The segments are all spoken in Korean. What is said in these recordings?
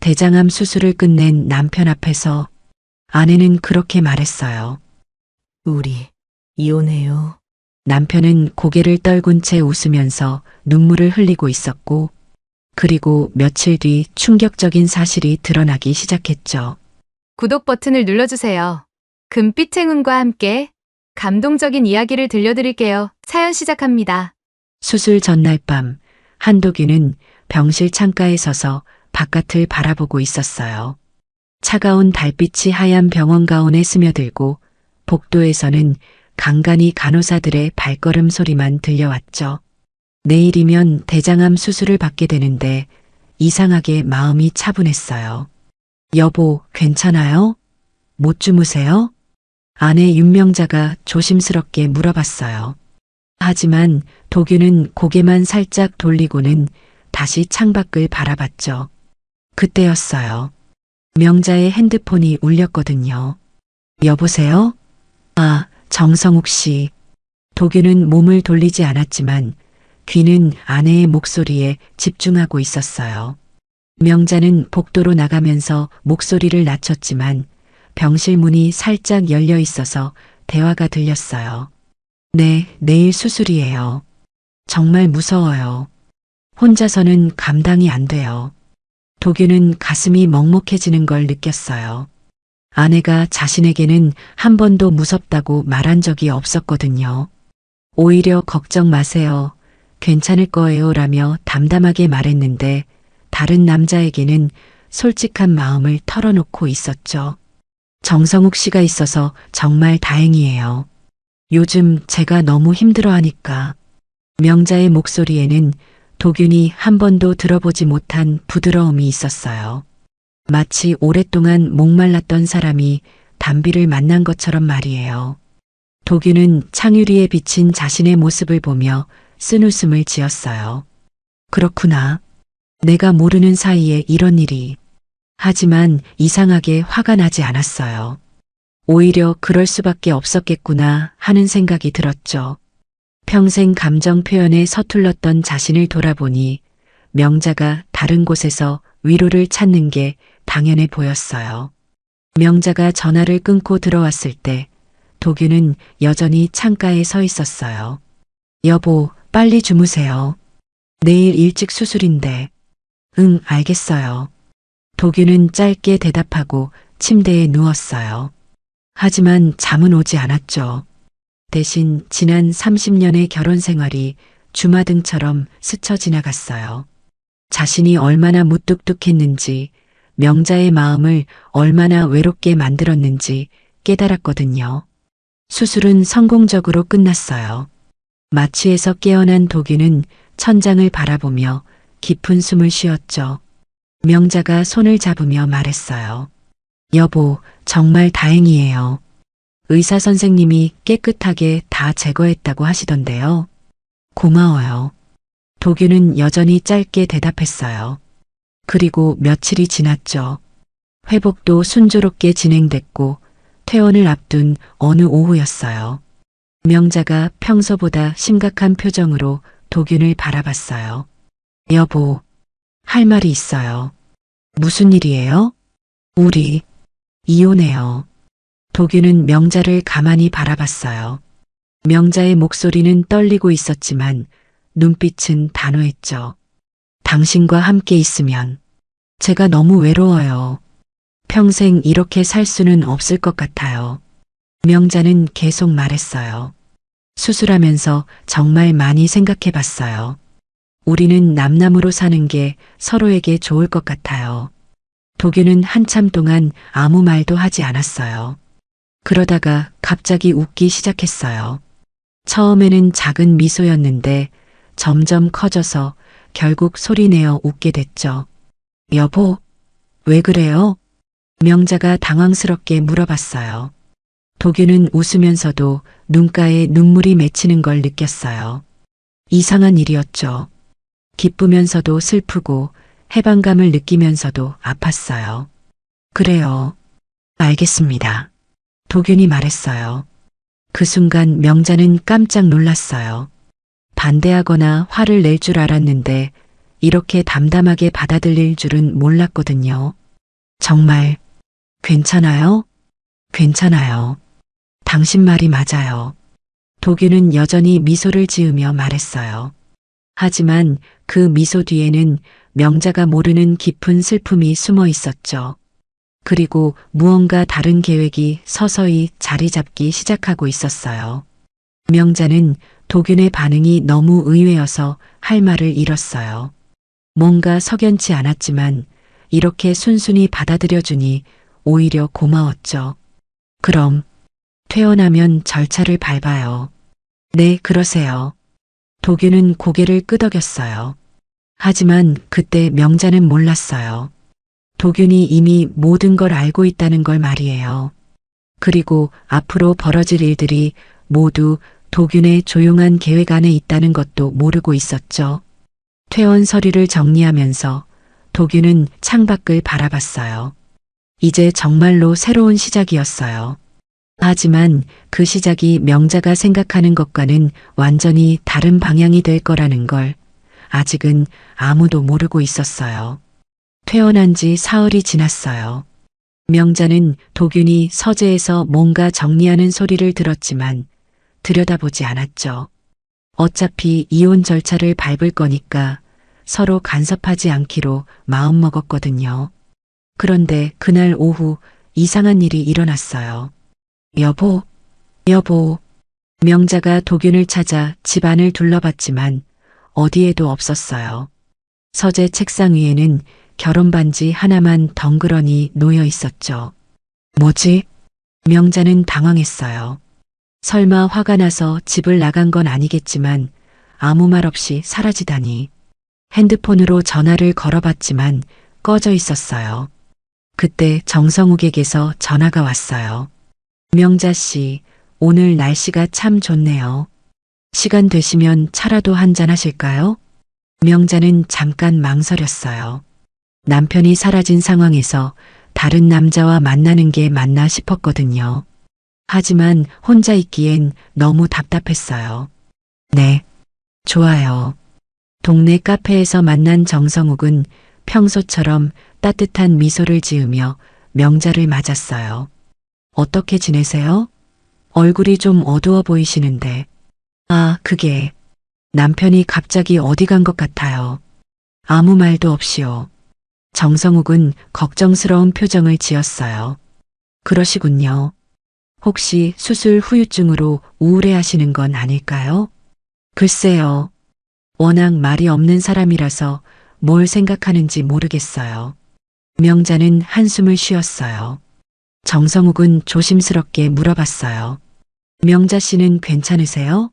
대장암 수술을 끝낸 남편 앞에서 아내는 그렇게 말했어요. 우리 이혼해요. 남편은 고개를 떨군 채 웃으면서 눈물을 흘리고 있었고, 그리고 며칠 뒤 충격적인 사실이 드러나기 시작했죠. 구독 버튼을 눌러주세요. 금빛 행운과 함께 감동적인 이야기를 들려드릴게요. 사연 시작합니다. 수술 전날 밤, 한도균은 병실 창가에 서서 바깥을 바라보고 있었어요. 차가운 달빛이 하얀 병원 가운에 스며들고 복도에서는 간간히 간호사들의 발걸음 소리만 들려왔죠. 내일이면 대장암 수술을 받게 되는데 이상하게 마음이 차분했어요. 여보, 괜찮아요? 못 주무세요? 아내 윤명자가 조심스럽게 물어봤어요. 하지만 도균은 고개만 살짝 돌리고는 다시 창밖을 바라봤죠. 그때였어요. 명자의 핸드폰이 울렸거든요. 여보세요? 아, 정성욱 씨. 도균은 몸을 돌리지 않았지만 귀는 아내의 목소리에 집중하고 있었어요. 명자는 복도로 나가면서 목소리를 낮췄지만 병실 문이 살짝 열려 있어서 대화가 들렸어요. 네, 내일 수술이에요. 정말 무서워요. 혼자서는 감당이 안 돼요. 도균은 가슴이 먹먹해지는 걸 느꼈어요. 아내가 자신에게는 한 번도 무섭다고 말한 적이 없었거든요. 오히려 걱정 마세요. 괜찮을 거예요 라며 담담하게 말했는데 다른 남자에게는 솔직한 마음을 털어놓고 있었죠. 정성욱 씨가 있어서 정말 다행이에요. 요즘 제가 너무 힘들어하니까. 명자의 목소리에는 도균이 한 번도 들어보지 못한 부드러움이 있었어요. 마치 오랫동안 목말랐던 사람이 담비를 만난 것처럼 말이에요. 도균은 창유리에 비친 자신의 모습을 보며 쓴웃음을 지었어요. 그렇구나. 내가 모르는 사이에 이런 일이. 하지만 이상하게 화가 나지 않았어요. 오히려 그럴 수밖에 없었겠구나 하는 생각이 들었죠. 평생 감정 표현에 서툴렀던 자신을 돌아보니 명자가 다른 곳에서 위로를 찾는 게 당연해 보였어요. 명자가 전화를 끊고 들어왔을 때 도균은 여전히 창가에 서 있었어요. 여보, 빨리 주무세요. 내일 일찍 수술인데. 응, 알겠어요. 도균은 짧게 대답하고 침대에 누웠어요. 하지만 잠은 오지 않았죠. 대신 지난 30년의 결혼 생활이 주마등처럼 스쳐 지나갔어요. 자신이 얼마나 무뚝뚝했는지, 명자의 마음을 얼마나 외롭게 만들었는지 깨달았거든요. 수술은 성공적으로 끝났어요. 마취에서 깨어난 도균은 천장을 바라보며 깊은 숨을 쉬었죠. 명자가 손을 잡으며 말했어요. 여보, 정말 다행이에요. 의사 선생님이 깨끗하게 다 제거했다고 하시던데요. 고마워요. 도균은 여전히 짧게 대답했어요. 그리고 며칠이 지났죠. 회복도 순조롭게 진행됐고 퇴원을 앞둔 어느 오후였어요. 명자가 평소보다 심각한 표정으로 도균을 바라봤어요. 여보, 할 말이 있어요. 무슨 일이에요? 우리 이혼해요. 도균은 명자를 가만히 바라봤어요. 명자의 목소리는 떨리고 있었지만 눈빛은 단호했죠. 당신과 함께 있으면 제가 너무 외로워요. 평생 이렇게 살 수는 없을 것 같아요. 명자는 계속 말했어요. 수술하면서 정말 많이 생각해 봤어요. 우리는 남남으로 사는 게 서로에게 좋을 것 같아요. 도균은 한참 동안 아무 말도 하지 않았어요. 그러다가 갑자기 웃기 시작했어요. 처음에는 작은 미소였는데 점점 커져서 결국 소리내어 웃게 됐죠. 여보, 왜 그래요? 명자가 당황스럽게 물어봤어요. 도균은 웃으면서도 눈가에 눈물이 맺히는 걸 느꼈어요. 이상한 일이었죠. 기쁘면서도 슬프고 해방감을 느끼면서도 아팠어요. 그래요. 알겠습니다. 도균이 말했어요. 그 순간 명자는 깜짝 놀랐어요. 반대하거나 화를 낼 줄 알았는데 이렇게 담담하게 받아들일 줄은 몰랐거든요. 정말 괜찮아요? 괜찮아요. 당신 말이 맞아요. 도균은 여전히 미소를 지으며 말했어요. 하지만 그 미소 뒤에는 명자가 모르는 깊은 슬픔이 숨어 있었죠. 그리고 무언가 다른 계획이 서서히 자리 잡기 시작하고 있었어요. 명자는 도균의 반응이 너무 의외여서 할 말을 잃었어요. 뭔가 석연치 않았지만 이렇게 순순히 받아들여주니 오히려 고마웠죠. 그럼 퇴원하면 절차를 밟아요. 네, 그러세요. 도균은 고개를 끄덕였어요. 하지만 그때 명자는 몰랐어요. 도균이 이미 모든 걸 알고 있다는 걸 말이에요. 그리고 앞으로 벌어질 일들이 모두 도균의 조용한 계획 안에 있다는 것도 모르고 있었죠. 퇴원 서류를 정리하면서 도균은 창밖을 바라봤어요. 이제 정말로 새로운 시작이었어요. 하지만 그 시작이 명자가 생각하는 것과는 완전히 다른 방향이 될 거라는 걸 아직은 아무도 모르고 있었어요. 퇴원한 지 사흘이 지났어요. 명자는 도균이 서재에서 뭔가 정리하는 소리를 들었지만 들여다보지 않았죠. 어차피 이혼 절차를 밟을 거니까 서로 간섭하지 않기로 마음먹었거든요. 그런데 그날 오후 이상한 일이 일어났어요. 여보, 여보. 명자가 도균을 찾아 집안을 둘러봤지만 어디에도 없었어요. 서재 책상 위에는 결혼 반지 하나만 덩그러니 놓여 있었죠. 뭐지? 명자는 당황했어요. 설마 화가 나서 집을 나간 건 아니겠지만 아무 말 없이 사라지다니. 핸드폰으로 전화를 걸어봤지만 꺼져 있었어요. 그때 정성욱에게서 전화가 왔어요. 명자 씨, 오늘 날씨가 참 좋네요. 시간 되시면 차라도 한잔 하실까요? 명자는 잠깐 망설였어요. 남편이 사라진 상황에서 다른 남자와 만나는 게 맞나 싶었거든요. 하지만 혼자 있기엔 너무 답답했어요. 네, 좋아요. 동네 카페에서 만난 정성욱은 평소처럼 따뜻한 미소를 지으며 명자를 맞았어요. 어떻게 지내세요? 얼굴이 좀 어두워 보이시는데. 아, 그게 남편이 갑자기 어디 간 것 같아요. 아무 말도 없이요. 정성욱은 걱정스러운 표정을 지었어요. 그러시군요. 혹시 수술 후유증으로 우울해하시는 건 아닐까요? 글쎄요. 워낙 말이 없는 사람이라서 뭘 생각하는지 모르겠어요. 명자는 한숨을 쉬었어요. 정성욱은 조심스럽게 물어봤어요. 명자 씨는 괜찮으세요?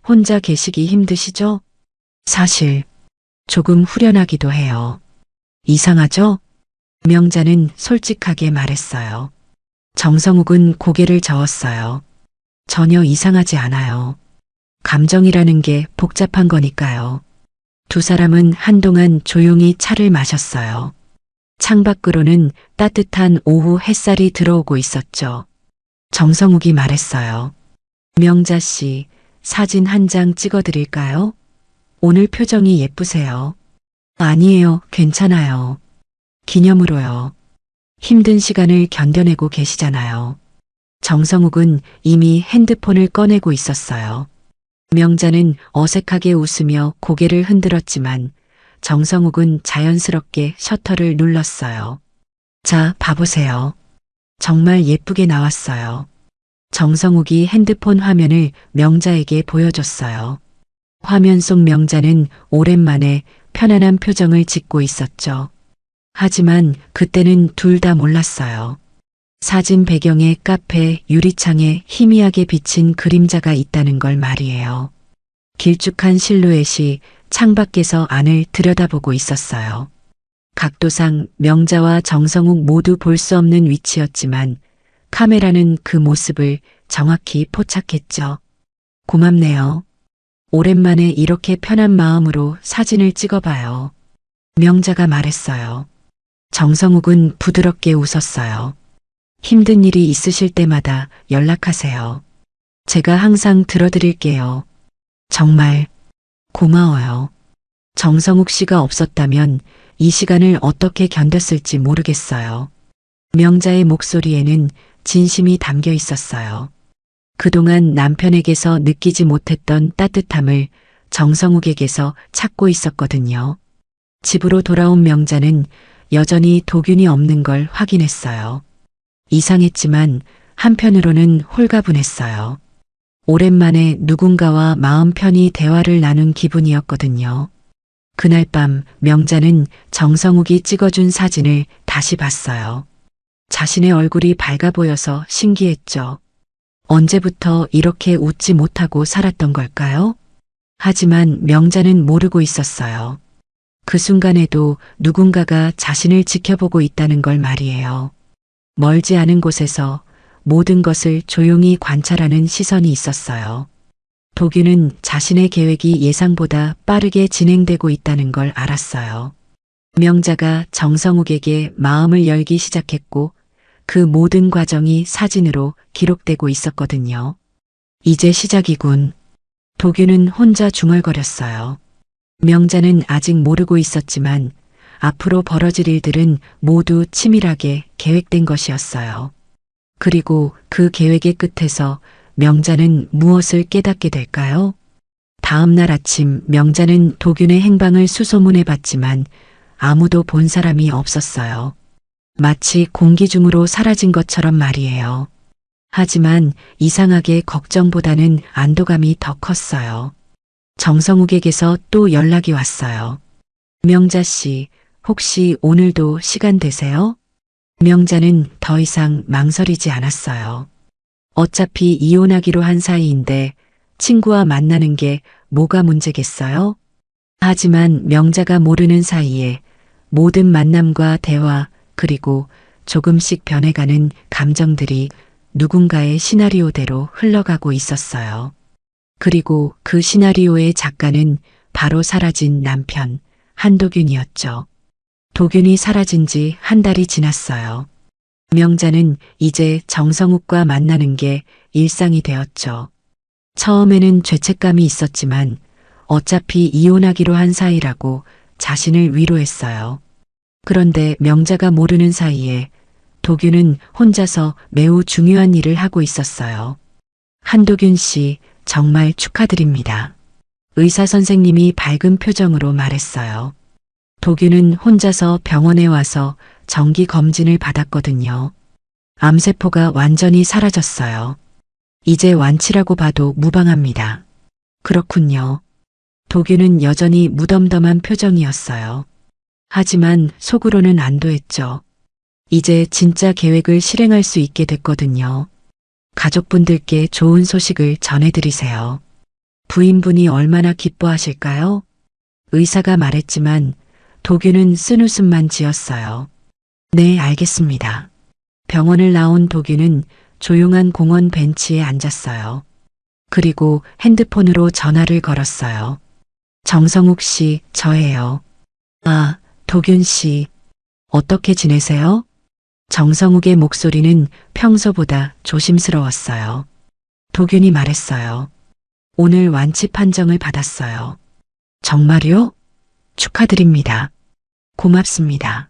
혼자 계시기 힘드시죠? 사실 조금 후련하기도 해요. 이상하죠? 명자는 솔직하게 말했어요. 정성욱은 고개를 저었어요. 전혀 이상하지 않아요. 감정이라는 게 복잡한 거니까요. 두 사람은 한동안 조용히 차를 마셨어요. 창밖으로는 따뜻한 오후 햇살이 들어오고 있었죠. 정성욱이 말했어요. 명자 씨, 사진 한 장 찍어드릴까요? 오늘 표정이 예쁘세요. 아니에요, 괜찮아요. 기념으로요. 힘든 시간을 견뎌내고 계시잖아요. 정성욱은 이미 핸드폰을 꺼내고 있었어요. 명자는 어색하게 웃으며 고개를 흔들었지만 정성욱은 자연스럽게 셔터를 눌렀어요. 자, 봐보세요. 정말 예쁘게 나왔어요. 정성욱이 핸드폰 화면을 명자에게 보여줬어요. 화면 속 명자는 오랜만에 편안한 표정을 짓고 있었죠. 하지만 그때는 둘 다 몰랐어요. 사진 배경에 카페 유리창에 희미하게 비친 그림자가 있다는 걸 말이에요. 길쭉한 실루엣이 창밖에서 안을 들여다보고 있었어요. 각도상 명자와 정성욱 모두 볼 수 없는 위치였지만 카메라는 그 모습을 정확히 포착했죠. 고맙네요. 오랜만에 이렇게 편한 마음으로 사진을 찍어봐요. 명자가 말했어요. 정성욱은 부드럽게 웃었어요. 힘든 일이 있으실 때마다 연락하세요. 제가 항상 들어드릴게요. 정말 고마워요. 정성욱 씨가 없었다면 이 시간을 어떻게 견뎠을지 모르겠어요. 명자의 목소리에는 진심이 담겨 있었어요. 그동안 남편에게서 느끼지 못했던 따뜻함을 정성욱에게서 찾고 있었거든요. 집으로 돌아온 명자는 여전히 도균이 없는 걸 확인했어요. 이상했지만 한편으로는 홀가분했어요. 오랜만에 누군가와 마음 편히 대화를 나눈 기분이었거든요. 그날 밤 명자는 정성욱이 찍어준 사진을 다시 봤어요. 자신의 얼굴이 밝아 보여서 신기했죠. 언제부터 이렇게 웃지 못하고 살았던 걸까요? 하지만 명자는 모르고 있었어요. 그 순간에도 누군가가 자신을 지켜보고 있다는 걸 말이에요. 멀지 않은 곳에서 모든 것을 조용히 관찰하는 시선이 있었어요. 도균은 자신의 계획이 예상보다 빠르게 진행되고 있다는 걸 알았어요. 명자가 정성욱에게 마음을 열기 시작했고 그 모든 과정이 사진으로 기록되고 있었거든요. 이제 시작이군. 도균은 혼자 중얼거렸어요. 명자는 아직 모르고 있었지만 앞으로 벌어질 일들은 모두 치밀하게 계획된 것이었어요. 그리고 그 계획의 끝에서 명자는 무엇을 깨닫게 될까요? 다음 날 아침 명자는 도균의 행방을 수소문해 봤지만 아무도 본 사람이 없었어요. 마치 공기 중으로 사라진 것처럼 말이에요. 하지만 이상하게 걱정보다는 안도감이 더 컸어요. 정성욱에게서 또 연락이 왔어요. 명자 씨, 혹시 오늘도 시간 되세요? 명자는 더 이상 망설이지 않았어요. 어차피 이혼하기로 한 사이인데 친구와 만나는 게 뭐가 문제겠어요? 하지만 명자가 모르는 사이에 모든 만남과 대화 그리고 조금씩 변해가는 감정들이 누군가의 시나리오대로 흘러가고 있었어요. 그리고 그 시나리오의 작가는 바로 사라진 남편 한도균이었죠. 도균이 사라진 지 한 달이 지났어요. 명자는 이제 정성욱과 만나는 게 일상이 되었죠. 처음에는 죄책감이 있었지만 어차피 이혼하기로 한 사이라고 자신을 위로했어요. 그런데 명자가 모르는 사이에 도균은 혼자서 매우 중요한 일을 하고 있었어요. 한도균 씨, 정말 축하드립니다. 의사 선생님이 밝은 표정으로 말했어요. 도균은 혼자서 병원에 와서 정기 검진을 받았거든요. 암세포가 완전히 사라졌어요. 이제 완치라고 봐도 무방합니다. 그렇군요. 도균은 여전히 무덤덤한 표정이었어요. 하지만 속으로는 안도했죠. 이제 진짜 계획을 실행할 수 있게 됐거든요. 가족분들께 좋은 소식을 전해드리세요. 부인분이 얼마나 기뻐하실까요? 의사가 말했지만 도균은 쓴웃음만 지었어요. 네, 알겠습니다. 병원을 나온 도균은 조용한 공원 벤치에 앉았어요. 그리고 핸드폰으로 전화를 걸었어요. 정성욱 씨, 저예요. 아, 도균 씨. 어떻게 지내세요? 정성욱의 목소리는 평소보다 조심스러웠어요. 도균이 말했어요. 오늘 완치 판정을 받았어요. 정말요? 축하드립니다. 고맙습니다.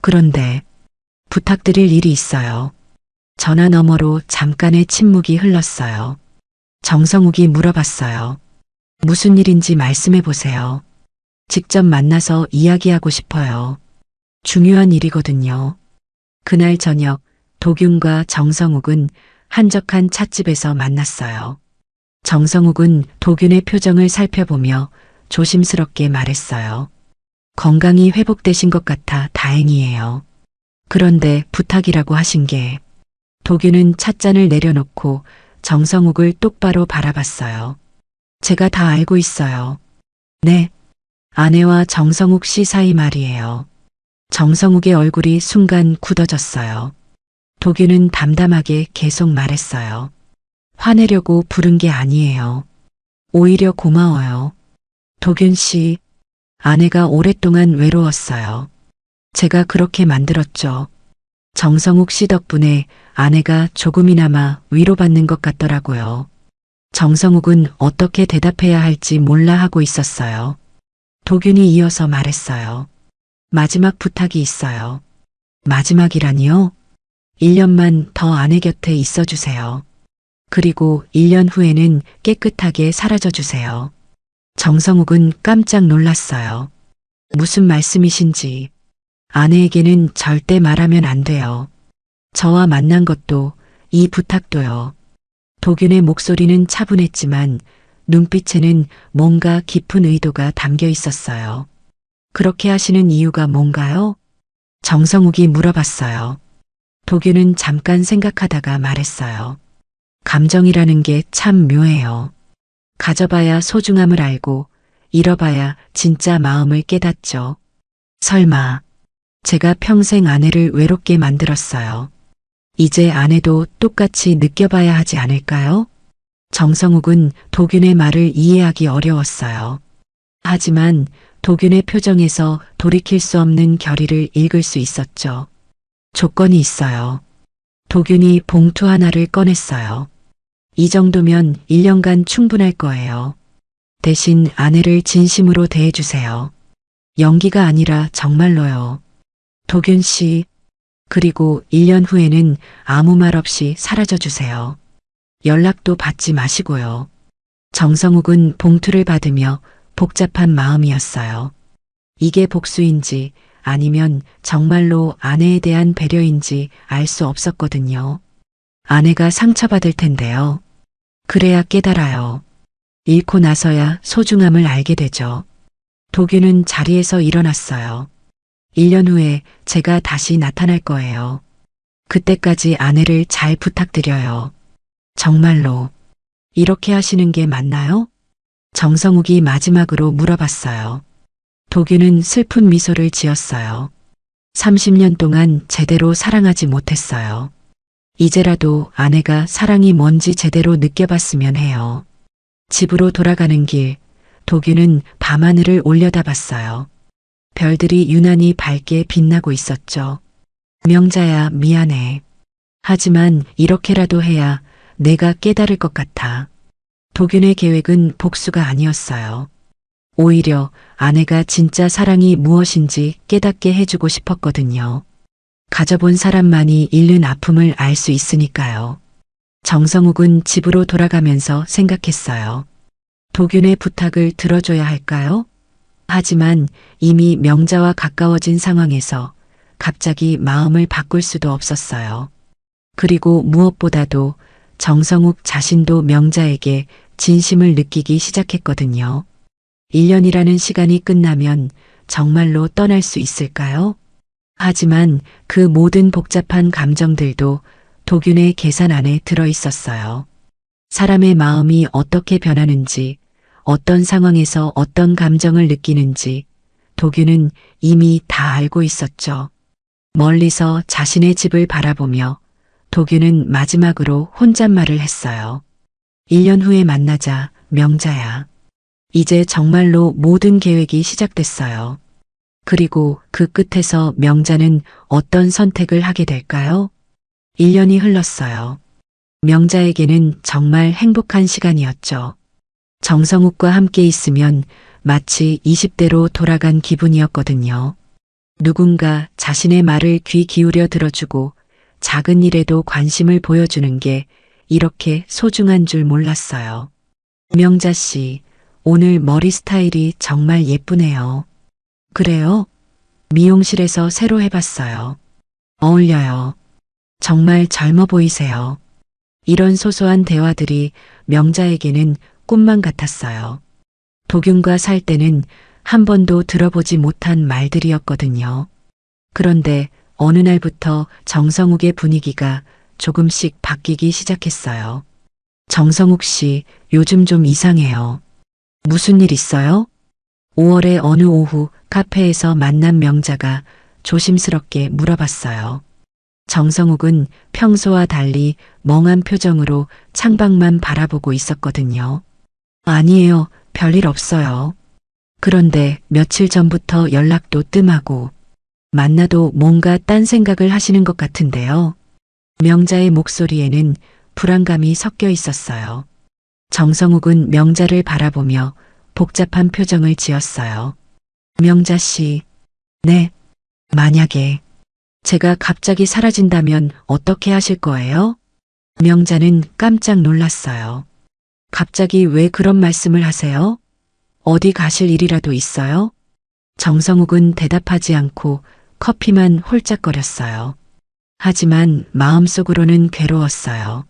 그런데 부탁드릴 일이 있어요. 전화 너머로 잠깐의 침묵이 흘렀어요. 정성욱이 물어봤어요. 무슨 일인지 말씀해 보세요. 직접 만나서 이야기하고 싶어요. 중요한 일이거든요. 그날 저녁 도균과 정성욱은 한적한 찻집에서 만났어요. 정성욱은 도균의 표정을 살펴보며 조심스럽게 말했어요. 건강이 회복되신 것 같아 다행이에요. 그런데 부탁이라고 하신 게. 도균은 찻잔을 내려놓고 정성욱을 똑바로 바라봤어요. 제가 다 알고 있어요. 네. 아내와 정성욱 씨 사이 말이에요. 정성욱의 얼굴이 순간 굳어졌어요. 도균은 담담하게 계속 말했어요. 화내려고 부른 게 아니에요. 오히려 고마워요. 도균 씨, 아내가 오랫동안 외로웠어요. 제가 그렇게 만들었죠. 정성욱 씨 덕분에 아내가 조금이나마 위로받는 것 같더라고요. 정성욱은 어떻게 대답해야 할지 몰라 하고 있었어요. 도균이 이어서 말했어요. 마지막 부탁이 있어요. 마지막이라니요? 1년만 더 아내 곁에 있어 주세요. 그리고 1년 후에는 깨끗하게 사라져 주세요. 정성욱은 깜짝 놀랐어요. 무슨 말씀이신지. 아내에게는 절대 말하면 안 돼요. 저와 만난 것도, 이 부탁도요. 도균의 목소리는 차분했지만 눈빛에는 뭔가 깊은 의도가 담겨 있었어요. 그렇게 하시는 이유가 뭔가요? 정성욱이 물어봤어요. 도균은 잠깐 생각하다가 말했어요. 감정이라는 게 참 묘해요. 가져봐야 소중함을 알고 잃어봐야 진짜 마음을 깨닫죠. 설마 제가 평생 아내를 외롭게 만들었어요. 이제 아내도 똑같이 느껴봐야 하지 않을까요? 정성욱은 도균의 말을 이해하기 어려웠어요. 하지만 도균의 표정에서 돌이킬 수 없는 결의를 읽을 수 있었죠. 조건이 있어요. 도균이 봉투 하나를 꺼냈어요. 이 정도면 1년간 충분할 거예요. 대신 아내를 진심으로 대해주세요. 연기가 아니라 정말로요. 도균 씨, 그리고 1년 후에는 아무 말 없이 사라져 주세요. 연락도 받지 마시고요. 정성욱은 봉투를 받으며 복잡한 마음이었어요. 이게 복수인지 아니면 정말로 아내에 대한 배려인지 알 수 없었거든요. 아내가 상처받을 텐데요. 그래야 깨달아요. 잃고 나서야 소중함을 알게 되죠. 도균은 자리에서 일어났어요. 1년 후에 제가 다시 나타날 거예요. 그때까지 아내를 잘 부탁드려요. 정말로 이렇게 하시는 게 맞나요? 정성욱이 마지막으로 물어봤어요. 도균은 슬픈 미소를 지었어요. 30년 동안 제대로 사랑하지 못했어요. 이제라도 아내가 사랑이 뭔지 제대로 느껴봤으면 해요. 집으로 돌아가는 길, 도균은 밤하늘을 올려다봤어요. 별들이 유난히 밝게 빛나고 있었죠. 명자야, 미안해. 하지만 이렇게라도 해야 내가 깨달을 것 같아. 도균의 계획은 복수가 아니었어요. 오히려 아내가 진짜 사랑이 무엇인지 깨닫게 해주고 싶었거든요. 가져본 사람만이 잃는 아픔을 알 수 있으니까요. 정성욱은 집으로 돌아가면서 생각했어요. 도균의 부탁을 들어줘야 할까요? 하지만 이미 명자와 가까워진 상황에서 갑자기 마음을 바꿀 수도 없었어요. 그리고 무엇보다도 정성욱 자신도 명자에게 진심을 느끼기 시작했거든요. 1년이라는 시간이 끝나면 정말로 떠날 수 있을까요? 하지만 그 모든 복잡한 감정들도 도균의 계산 안에 들어 있었어요. 사람의 마음이 어떻게 변하는지, 어떤 상황에서 어떤 감정을 느끼는지 도균은 이미 다 알고 있었죠. 멀리서 자신의 집을 바라보며 도균은 마지막으로 혼잣말을 했어요. 1년 후에 만나자, 명자야. 이제 정말로 모든 계획이 시작됐어요. 그리고 그 끝에서 명자는 어떤 선택을 하게 될까요? 1년이 흘렀어요. 명자에게는 정말 행복한 시간이었죠. 정성욱과 함께 있으면 마치 20대로 돌아간 기분이었거든요. 누군가 자신의 말을 귀 기울여 들어주고 작은 일에도 관심을 보여주는 게 이렇게 소중한 줄 몰랐어요. 명자 씨, 오늘 머리 스타일이 정말 예쁘네요. 그래요? 미용실에서 새로 해봤어요. 어울려요. 정말 젊어 보이세요. 이런 소소한 대화들이 명자에게는 꿈만 같았어요. 도균과 살 때는 한 번도 들어보지 못한 말들이었거든요. 그런데 어느 날부터 정성욱의 분위기가 조금씩 바뀌기 시작했어요. 정성욱 씨, 요즘 좀 이상해요. 무슨 일 있어요? 5월의 어느 오후 카페에서 만난 명자가 조심스럽게 물어봤어요. 정성욱은 평소와 달리 멍한 표정으로 창밖만 바라보고 있었거든요. 아니에요, 별일 없어요. 그런데 며칠 전부터 연락도 뜸하고 만나도 뭔가 딴 생각을 하시는 것 같은데요. 명자의 목소리에는 불안감이 섞여 있었어요. 정성욱은 명자를 바라보며 복잡한 표정을 지었어요. 명자 씨, 네, 만약에 제가 갑자기 사라진다면 어떻게 하실 거예요? 명자는 깜짝 놀랐어요. 갑자기 왜 그런 말씀을 하세요? 어디 가실 일이라도 있어요? 정성욱은 대답하지 않고 커피만 홀짝거렸어요. 하지만 마음속으로는 괴로웠어요.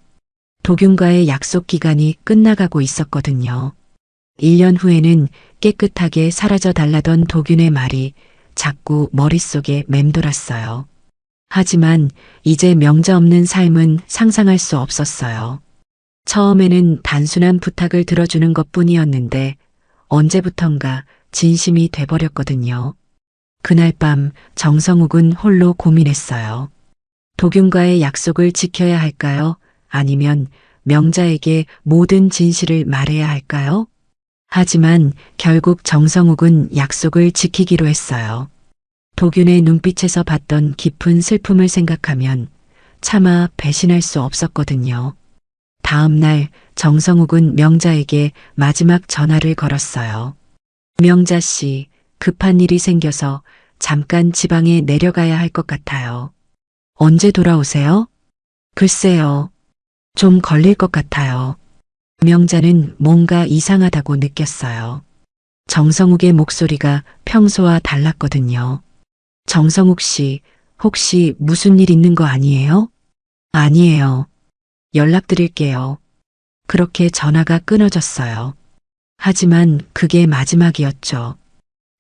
도균과의 약속 기간이 끝나가고 있었거든요. 1년 후에는 깨끗하게 사라져 달라던 도균의 말이 자꾸 머릿속에 맴돌았어요. 하지만 이제 명자 없는 삶은 상상할 수 없었어요. 처음에는 단순한 부탁을 들어주는 것뿐이었는데 언제부턴가 진심이 돼버렸거든요. 그날 밤 정성욱은 홀로 고민했어요. 도균과의 약속을 지켜야 할까요? 아니면 명자에게 모든 진실을 말해야 할까요? 하지만 결국 정성욱은 약속을 지키기로 했어요. 도균의 눈빛에서 봤던 깊은 슬픔을 생각하면 차마 배신할 수 없었거든요. 다음 날 정성욱은 명자에게 마지막 전화를 걸었어요. 명자 씨, 급한 일이 생겨서 잠깐 지방에 내려가야 할 것 같아요. 언제 돌아오세요? 글쎄요. 좀 걸릴 것 같아요. 명자는 뭔가 이상하다고 느꼈어요. 정성욱의 목소리가 평소와 달랐거든요. 정성욱 씨, 혹시 무슨 일 있는 거 아니에요? 아니에요. 연락드릴게요. 그렇게 전화가 끊어졌어요. 하지만 그게 마지막이었죠.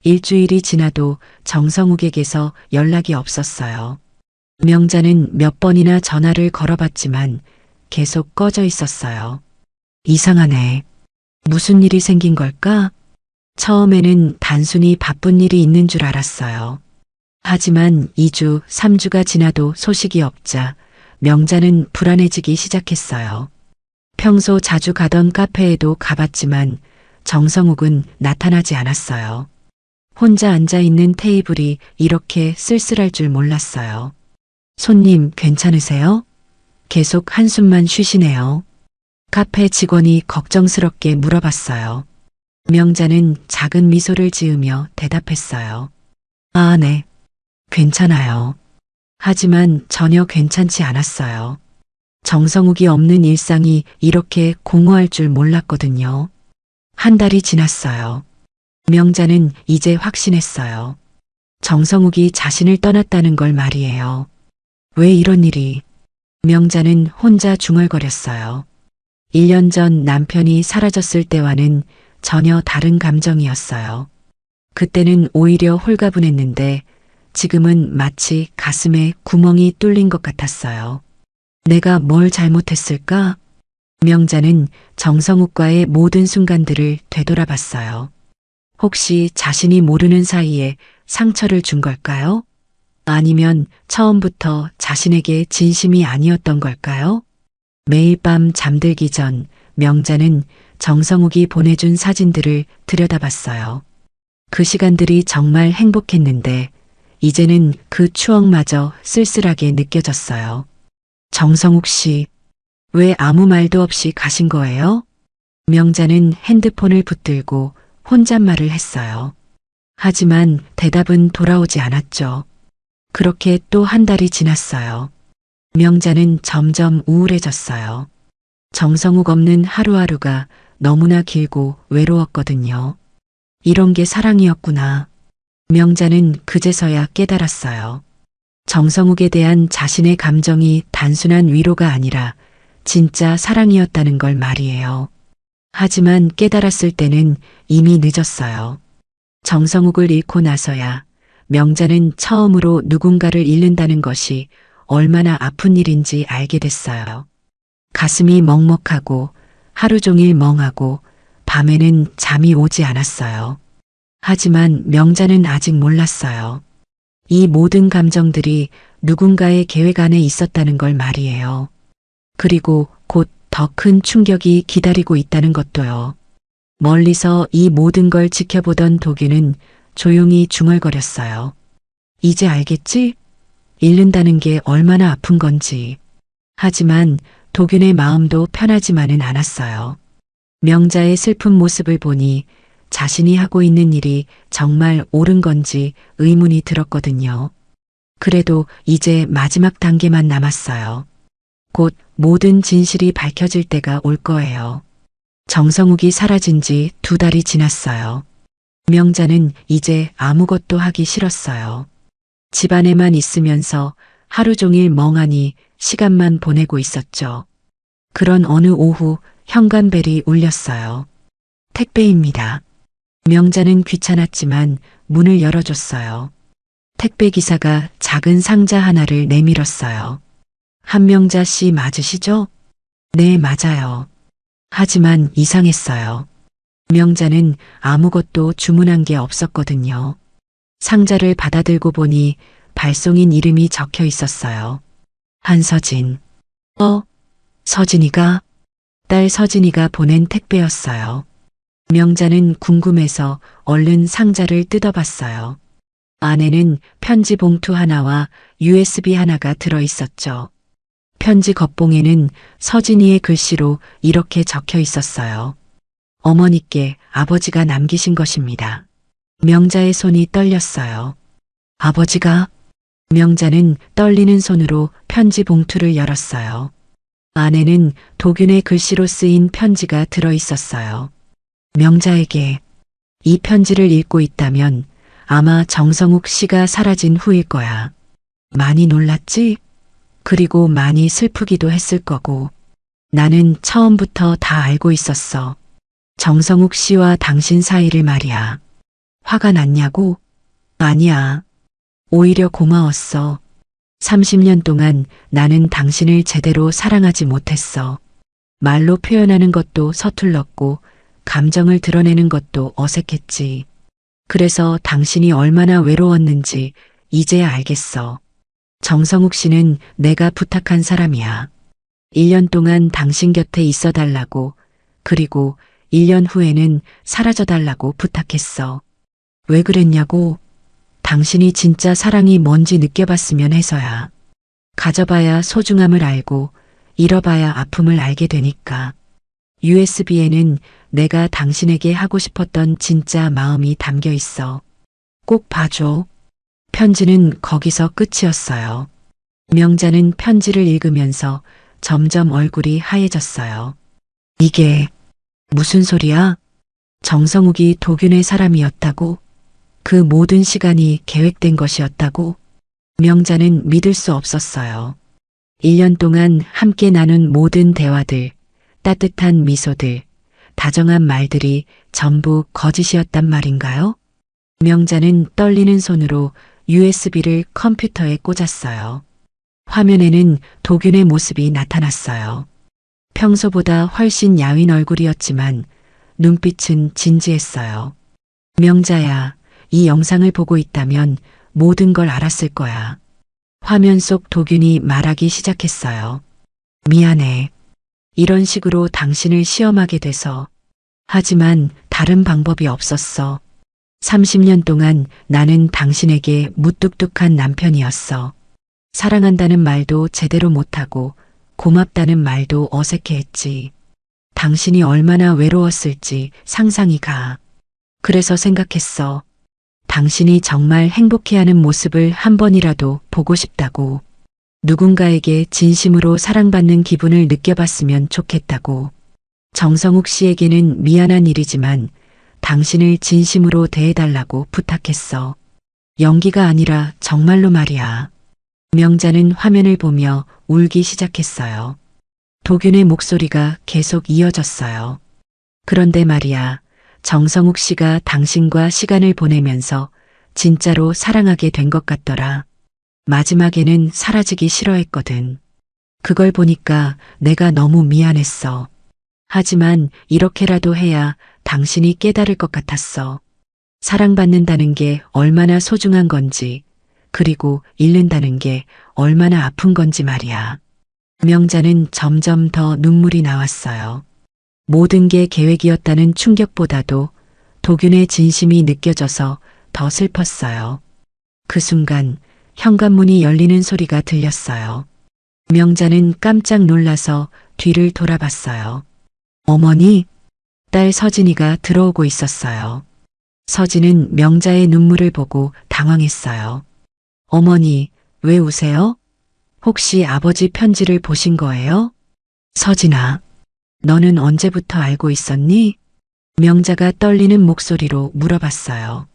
일주일이 지나도 정성욱에게서 연락이 없었어요. 명자는 몇 번이나 전화를 걸어봤지만 계속 꺼져 있었어요. 이상하네. 무슨 일이 생긴 걸까? 처음에는 단순히 바쁜 일이 있는 줄 알았어요. 하지만 2주, 3주가 지나도 소식이 없자 명자는 불안해지기 시작했어요. 평소 자주 가던 카페에도 가봤지만 정성욱은 나타나지 않았어요. 혼자 앉아있는 테이블이 이렇게 쓸쓸할 줄 몰랐어요. 손님 괜찮으세요? 계속 한숨만 쉬시네요. 카페 직원이 걱정스럽게 물어봤어요. 명자는 작은 미소를 지으며 대답했어요. 아, 네. 괜찮아요. 하지만 전혀 괜찮지 않았어요. 정성욱이 없는 일상이 이렇게 공허할 줄 몰랐거든요. 한 달이 지났어요. 명자는 이제 확신했어요. 정성욱이 자신을 떠났다는 걸 말이에요. 왜 이런 일이? 명자는 혼자 중얼거렸어요. 1년 전 남편이 사라졌을 때와는 전혀 다른 감정이었어요. 그때는 오히려 홀가분했는데 지금은 마치 가슴에 구멍이 뚫린 것 같았어요. 내가 뭘 잘못했을까? 명자는 정성욱과의 모든 순간들을 되돌아봤어요. 혹시 자신이 모르는 사이에 상처를 준 걸까요? 아니면 처음부터 자신에게 진심이 아니었던 걸까요? 매일 밤 잠들기 전 명자는 정성욱이 보내준 사진들을 들여다봤어요. 그 시간들이 정말 행복했는데 이제는 그 추억마저 쓸쓸하게 느껴졌어요. 정성욱 씨, 왜 아무 말도 없이 가신 거예요? 명자는 핸드폰을 붙들고 혼잣말을 했어요. 하지만 대답은 돌아오지 않았죠. 그렇게 또 한 달이 지났어요. 명자는 점점 우울해졌어요. 정성욱 없는 하루하루가 너무나 길고 외로웠거든요. 이런 게 사랑이었구나. 명자는 그제서야 깨달았어요. 정성욱에 대한 자신의 감정이 단순한 위로가 아니라 진짜 사랑이었다는 걸 말이에요. 하지만 깨달았을 때는 이미 늦었어요. 정성욱을 잃고 나서야 명자는 처음으로 누군가를 잃는다는 것이 얼마나 아픈 일인지 알게 됐어요. 가슴이 먹먹하고 하루 종일 멍하고 밤에는 잠이 오지 않았어요. 하지만 명자는 아직 몰랐어요. 이 모든 감정들이 누군가의 계획 안에 있었다는 걸 말이에요. 그리고 곧 더 큰 충격이 기다리고 있다는 것도요. 멀리서 이 모든 걸 지켜보던 도균은 조용히 중얼거렸어요. 이제 알겠지? 잃는다는 게 얼마나 아픈 건지. 하지만 도균의 마음도 편하지만은 않았어요. 명자의 슬픈 모습을 보니 자신이 하고 있는 일이 정말 옳은 건지 의문이 들었거든요. 그래도 이제 마지막 단계만 남았어요. 곧 모든 진실이 밝혀질 때가 올 거예요. 정성욱이 사라진 지 2달이 지났어요. 명자는 이제 아무것도 하기 싫었어요. 집안에만 있으면서 하루 종일 멍하니 시간만 보내고 있었죠. 그런 어느 오후 현관벨이 울렸어요. 택배입니다. 명자는 귀찮았지만 문을 열어줬어요. 택배 기사가 작은 상자 하나를 내밀었어요. 한명자 씨 맞으시죠? 네, 맞아요. 하지만 이상했어요. 명자는 아무것도 주문한 게 없었거든요. 상자를 받아들고 보니 발송인 이름이 적혀 있었어요. 한서진. 서진이가? 딸 서진이가 보낸 택배였어요. 명자는 궁금해서 얼른 상자를 뜯어봤어요. 안에는 편지 봉투 하나와 USB 하나가 들어 있었죠. 편지 겉봉에는 서진이의 글씨로 이렇게 적혀 있었어요. 어머니께 아버지가 남기신 것입니다. 명자의 손이 떨렸어요. 아버지가? 명자는 떨리는 손으로 편지 봉투를 열었어요. 안에는 도균의 글씨로 쓰인 편지가 들어 있었어요. 명자에게. 이 편지를 읽고 있다면 아마 정성욱 씨가 사라진 후일 거야. 많이 놀랐지? 그리고 많이 슬프기도 했을 거고. 나는 처음부터 다 알고 있었어. 정성욱 씨와 당신 사이를 말이야. 화가 났냐고? 아니야. 오히려 고마웠어. 30년 동안 나는 당신을 제대로 사랑하지 못했어. 말로 표현하는 것도 서툴렀고 감정을 드러내는 것도 어색했지. 그래서 당신이 얼마나 외로웠는지 이제야 알겠어. 정성욱 씨는 내가 부탁한 사람이야. 1년 동안 당신 곁에 있어 달라고, 그리고 1년 후에는 사라져 달라고 부탁했어. 왜 그랬냐고? 당신이 진짜 사랑이 뭔지 느껴봤으면 해서야. 가져봐야 소중함을 알고 잃어봐야 아픔을 알게 되니까. USB에는 내가 당신에게 하고 싶었던 진짜 마음이 담겨 있어. 꼭 봐줘. 편지는 거기서 끝이었어요. 명자는 편지를 읽으면서 점점 얼굴이 하얘졌어요. 이게 무슨 소리야? 정성욱이 도균의 사람이었다고? 그 모든 시간이 계획된 것이었다고? 명자는 믿을 수 없었어요. 1년 동안 함께 나눈 모든 대화들, 따뜻한 미소들, 다정한 말들이 전부 거짓이었단 말인가요? 명자는 떨리는 손으로 USB를 컴퓨터에 꽂았어요. 화면에는 도균의 모습이 나타났어요. 평소보다 훨씬 야윈 얼굴이었지만 눈빛은 진지했어요. 명자야, 이 영상을 보고 있다면 모든 걸 알았을 거야. 화면 속 도균이 말하기 시작했어요. 미안해. 이런 식으로 당신을 시험하게 돼서. 하지만 다른 방법이 없었어. 30년 동안 나는 당신에게 무뚝뚝한 남편이었어. 사랑한다는 말도 제대로 못하고 고맙다는 말도 어색해했지. 당신이 얼마나 외로웠을지 상상이 가. 그래서 생각했어. 당신이 정말 행복해하는 모습을 한 번이라도 보고 싶다고. 누군가에게 진심으로 사랑받는 기분을 느껴봤으면 좋겠다고. 정성욱 씨에게는 미안한 일이지만 당신을 진심으로 대해달라고 부탁했어. 연기가 아니라 정말로 말이야. 명자는 화면을 보며 울기 시작했어요. 도균의 목소리가 계속 이어졌어요. 그런데 말이야, 정성욱 씨가 당신과 시간을 보내면서 진짜로 사랑하게 된 것 같더라. 마지막에는 사라지기 싫어했거든. 그걸 보니까 내가 너무 미안했어. 하지만 이렇게라도 해야 당신이 깨달을 것 같았어. 사랑받는다는 게 얼마나 소중한 건지, 그리고 잃는다는 게 얼마나 아픈 건지 말이야. 명자는 점점 더 눈물이 나왔어요. 모든 게 계획이었다는 충격보다도 도균의 진심이 느껴져서 더 슬펐어요. 그 순간 현관문이 열리는 소리가 들렸어요. 명자는 깜짝 놀라서 뒤를 돌아봤어요. 어머니? 딸 서진이가 들어오고 있었어요. 서진은 명자의 눈물을 보고 당황했어요. 어머니, 왜 우세요? 혹시 아버지 편지를 보신 거예요? 서진아, 너는 언제부터 알고 있었니? 명자가 떨리는 목소리로 물어봤어요.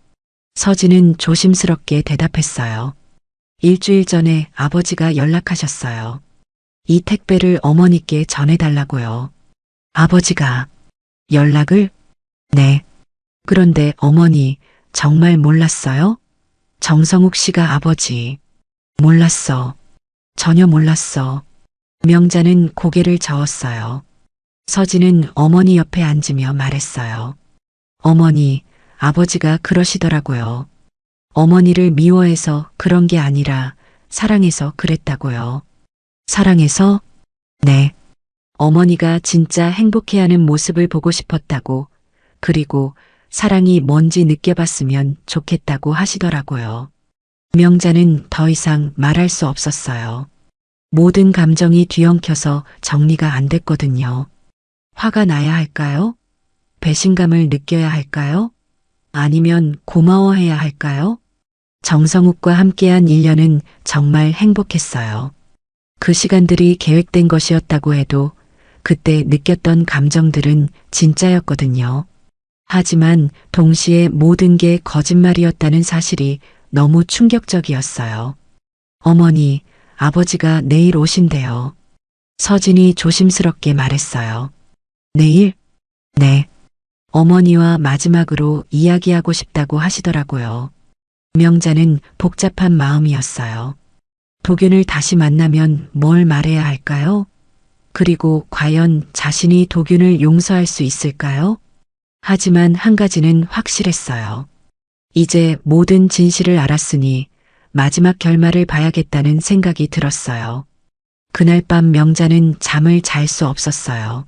서진은 조심스럽게 대답했어요. 일주일 전에 아버지가 연락하셨어요. 이 택배를 어머니께 전해달라고요. 아버지가 연락을? 네. 그런데 어머니 정말 몰랐어요? 정성욱 씨가 아버지. 몰랐어. 전혀 몰랐어. 명자는 고개를 저었어요. 서진은 어머니 옆에 앉으며 말했어요. 어머니, 아버지가 그러시더라고요. 어머니를 미워해서 그런 게 아니라 사랑해서 그랬다고요. 사랑해서? 네. 어머니가 진짜 행복해하는 모습을 보고 싶었다고, 그리고 사랑이 뭔지 느껴봤으면 좋겠다고 하시더라고요. 명자는 더 이상 말할 수 없었어요. 모든 감정이 뒤엉켜서 정리가 안 됐거든요. 화가 나야 할까요? 배신감을 느껴야 할까요? 아니면 고마워해야 할까요? 정성욱과 함께한 1년은 정말 행복했어요. 그 시간들이 계획된 것이었다고 해도 그때 느꼈던 감정들은 진짜였거든요. 하지만 동시에 모든 게 거짓말이었다는 사실이 너무 충격적이었어요. 어머니, 아버지가 내일 오신대요. 서진이 조심스럽게 말했어요. 내일? 네. 어머니와 마지막으로 이야기하고 싶다고 하시더라고요. 명자는 복잡한 마음이었어요. 도균을 다시 만나면 뭘 말해야 할까요? 그리고 과연 자신이 도균을 용서할 수 있을까요? 하지만 한 가지는 확실했어요. 이제 모든 진실을 알았으니 마지막 결말을 봐야겠다는 생각이 들었어요. 그날 밤 명자는 잠을 잘 수 없었어요.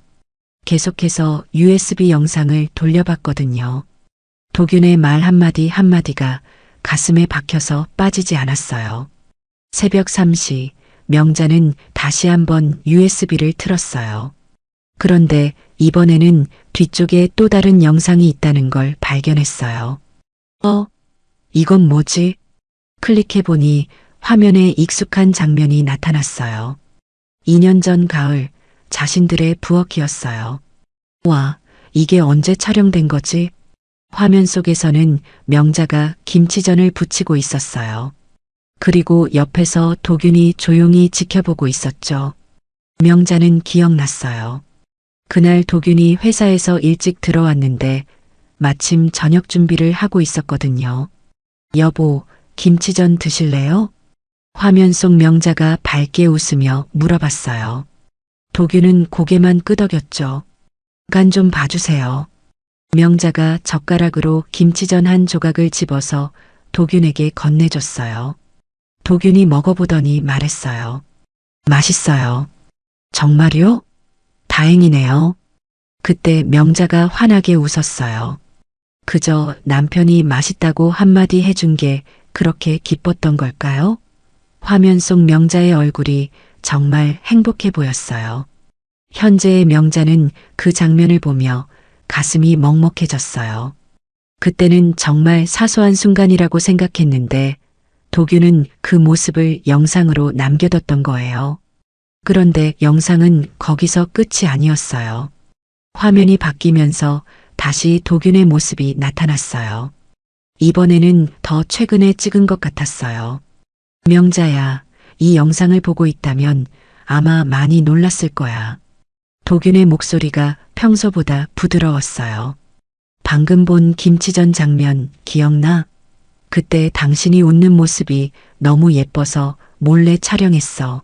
계속해서 USB 영상을 돌려봤거든요. 도균의 말 한마디 한마디가 가슴에 박혀서 빠지지 않았어요. 새벽 3시 명자는 다시 한번 USB를 틀었어요. 그런데 이번에는 뒤쪽에 또 다른 영상이 있다는 걸 발견했어요. 이건 뭐지? 클릭해보니 화면에 익숙한 장면이 나타났어요. 2년 전 가을 자신들의 부엌이었어요. 와, 이게 언제 촬영된 거지? 화면 속에서는 명자가 김치전을 부치고 있었어요. 그리고 옆에서 도균이 조용히 지켜보고 있었죠. 명자는 기억났어요. 그날 도균이 회사에서 일찍 들어왔는데 마침 저녁 준비를 하고 있었거든요. 여보, 김치전 드실래요? 화면 속 명자가 밝게 웃으며 물어봤어요. 도균은 고개만 끄덕였죠. 간 좀 봐주세요. 명자가 젓가락으로 김치전 한 조각을 집어서 도균에게 건네줬어요. 도균이 먹어보더니 말했어요. 맛있어요. 정말요? 다행이네요. 그때 명자가 환하게 웃었어요. 그저 남편이 맛있다고 한마디 해준 게 그렇게 기뻤던 걸까요? 화면 속 명자의 얼굴이 정말 행복해 보였어요. 현재의 명자는 그 장면을 보며 가슴이 먹먹해졌어요. 그때는 정말 사소한 순간이라고 생각했는데 도균은 그 모습을 영상으로 남겨뒀던 거예요. 그런데 영상은 거기서 끝이 아니었어요. 화면이 바뀌면서 다시 도균의 모습이 나타났어요. 이번에는 더 최근에 찍은 것 같았어요. 명자야, 이 영상을 보고 있다면 아마 많이 놀랐을 거야. 도균의 목소리가 평소보다 부드러웠어요. 방금 본 김치전 장면 기억나? 그때 당신이 웃는 모습이 너무 예뻐서 몰래 촬영했어.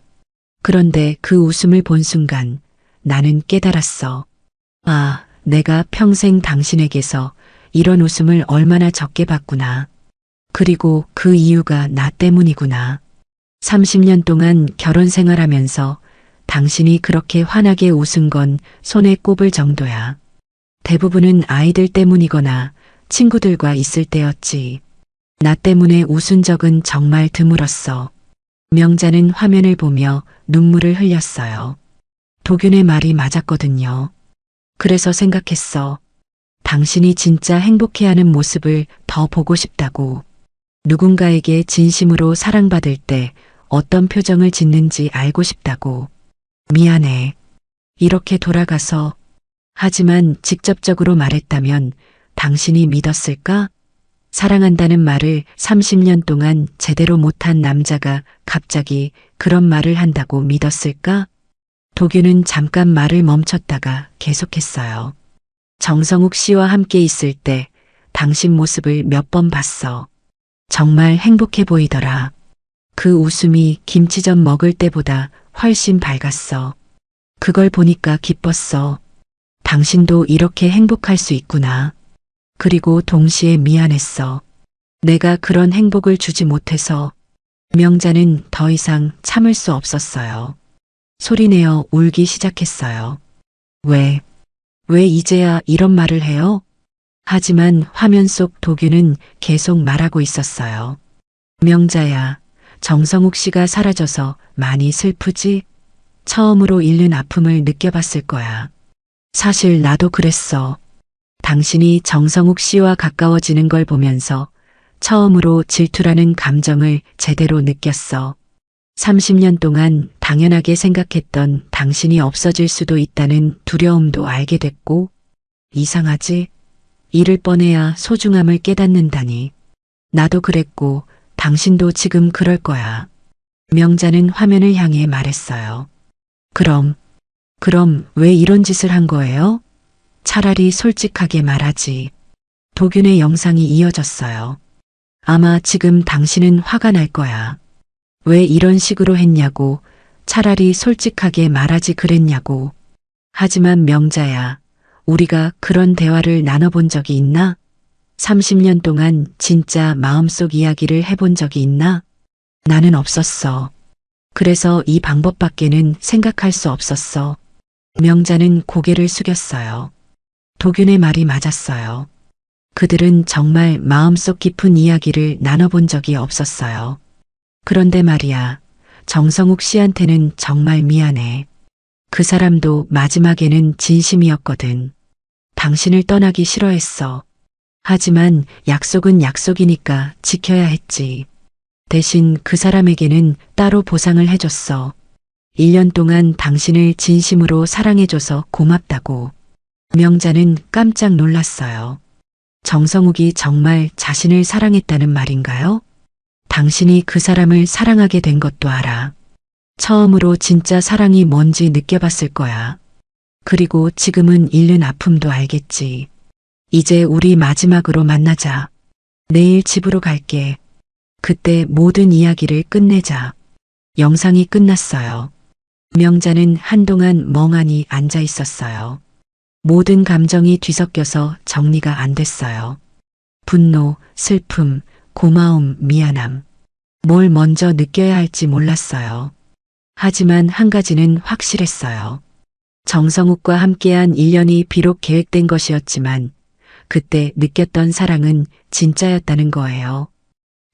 그런데 그 웃음을 본 순간 나는 깨달았어. 아, 내가 평생 당신에게서 이런 웃음을 얼마나 적게 봤구나. 그리고 그 이유가 나 때문이구나. 30년 동안 결혼 생활하면서 당신이 그렇게 환하게 웃은 건 손에 꼽을 정도야. 대부분은 아이들 때문이거나 친구들과 있을 때였지. 나 때문에 웃은 적은 정말 드물었어. 명자는 화면을 보며 눈물을 흘렸어요. 도균의 말이 맞았거든요. 그래서 생각했어. 당신이 진짜 행복해하는 모습을 더 보고 싶다고. 누군가에게 진심으로 사랑받을 때 어떤 표정을 짓는지 알고 싶다고. 미안해. 이렇게 돌아가서. 하지만 직접적으로 말했다면 당신이 믿었을까? 사랑한다는 말을 30년 동안 제대로 못한 남자가 갑자기 그런 말을 한다고 믿었을까? 도균은 잠깐 말을 멈췄다가 계속했어요. 정성욱 씨와 함께 있을 때 당신 모습을 몇 번 봤어. 정말 행복해 보이더라. 그 웃음이 김치전 먹을 때보다 훨씬 밝았어. 그걸 보니까 기뻤어. 당신도 이렇게 행복할 수 있구나. 그리고 동시에 미안했어. 내가 그런 행복을 주지 못해서. 명자는 더 이상 참을 수 없었어요. 소리내어 울기 시작했어요. 왜 이제야 이런 말을 해요? 하지만 화면 속 도균은 계속 말하고 있었어요. 명자야, 정성욱 씨가 사라져서 많이 슬프지? 처음으로 잃는 아픔을 느껴봤을 거야. 사실 나도 그랬어. 당신이 정성욱 씨와 가까워지는 걸 보면서 처음으로 질투라는 감정을 제대로 느꼈어. 30년 동안 당연하게 생각했던 당신이 없어질 수도 있다는 두려움도 알게 됐고, 이상하지? 잃을 뻔해야 소중함을 깨닫는다니. 나도 그랬고 당신도 지금 그럴 거야. 명자는 화면을 향해 말했어요. 그럼 왜 이런 짓을 한 거예요? 차라리 솔직하게 말하지. 도균의 영상이 이어졌어요. 아마 지금 당신은 화가 날 거야. 왜 이런 식으로 했냐고, 차라리 솔직하게 말하지 그랬냐고. 하지만 명자야, 우리가 그런 대화를 나눠본 적이 있나? 30년 동안 진짜 마음속 이야기를 해본 적이 있나? 나는 없었어. 그래서 이 방법밖에는 생각할 수 없었어. 명자는 고개를 숙였어요. 도균의 말이 맞았어요. 그들은 정말 마음속 깊은 이야기를 나눠본 적이 없었어요. 그런데 말이야, 정성욱 씨한테는 정말 미안해. 그 사람도 마지막에는 진심이었거든. 당신을 떠나기 싫어했어. 하지만 약속은 약속이니까 지켜야 했지. 대신 그 사람에게는 따로 보상을 해줬어. 1년 동안 당신을 진심으로 사랑해줘서 고맙다고. 명자는 깜짝 놀랐어요. 정성욱이 정말 자신을 사랑했다는 말인가요? 당신이 그 사람을 사랑하게 된 것도 알아. 처음으로 진짜 사랑이 뭔지 느껴봤을 거야. 그리고 지금은 잃는 아픔도 알겠지. 이제 우리 마지막으로 만나자. 내일 집으로 갈게. 그때 모든 이야기를 끝내자. 영상이 끝났어요. 명자는 한동안 멍하니 앉아 있었어요. 모든 감정이 뒤섞여서 정리가 안 됐어요. 분노, 슬픔, 고마움, 미안함. 뭘 먼저 느껴야 할지 몰랐어요. 하지만 한 가지는 확실했어요. 정성욱과 함께한 1년이 비록 계획된 것이었지만 그때 느꼈던 사랑은 진짜였다는 거예요.